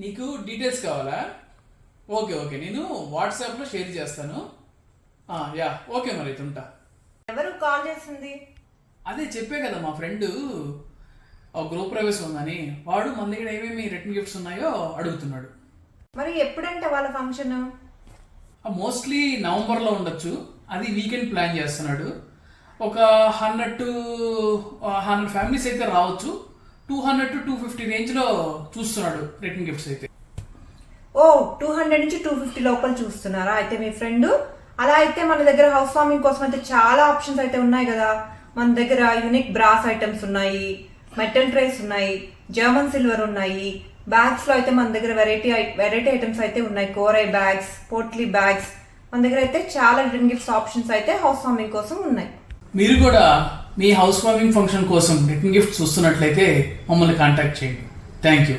నీకు డీటెయిల్స్ కావాలా? Okay okay, నేను వాట్సాప్లో షేర్ చేస్తాను. యా ఓకే, మరి అయితే ఉంటా. ఎవరు కాల్ చేసింది? అదే చెప్పే కదా, మా ఫ్రెండ్ గృహ ప్రవేశం ఉందని, వాడు మన దగ్గర ఏమేమి రిటర్న్ గిఫ్ట్స్ ఉన్నాయో అడుగుతున్నాడు. మరి ఎప్పుడంటే వాళ్ళ ఫంక్షన్? మోస్ట్లీ నవంబర్లో ఉండొచ్చు. అది వీకెండ్ ప్లాన్ చేస్తున్నాడు. ఒక 100 ఫ్యామిలీస్ అయితే రావచ్చు. 200 to 250 రేంజ్లో చూస్తున్నాడు రిటర్న్ గిఫ్ట్స్ అయితే. ఓ 200 నుంచి 250 లోపల చూస్తున్నారా అయితే మీ ఫ్రెండ్? అలా అయితే మన దగ్గర హౌస్ వార్మింగ్ కోసం అయితే చాలా ఆప్షన్స్ అయితే ఉన్నాయి కదా. మన దగ్గర యూనిక్ బ్రాస్ ఐటమ్స్ ఉన్నాయి, మెటల్ ట్రేస్ ఉన్నాయి, జర్మన్ సిల్వర్ ఉన్నాయి. బ్యాగ్స్ లో అయితే మన దగ్గర వెరైటీ ఐటమ్స్ అయితే ఉన్నాయి. కోరై బ్యాగ్స్, పోట్లీ బ్యాగ్స్, మన దగ్గర అయితే చాలా రిటర్న్ గిఫ్ట్స్ ఆప్షన్స్ అయితే హౌస్ వార్మింగ్ కోసం ఉన్నాయి. మీరు కూడా మీ హౌస్ వార్మింగ్ ఫంక్షన్ కోసం రిటర్న్ గిఫ్ట్స్ చూస్తున్నట్లయితే మమ్మల్ని కాంటాక్ట్ చేయండి. Thank you.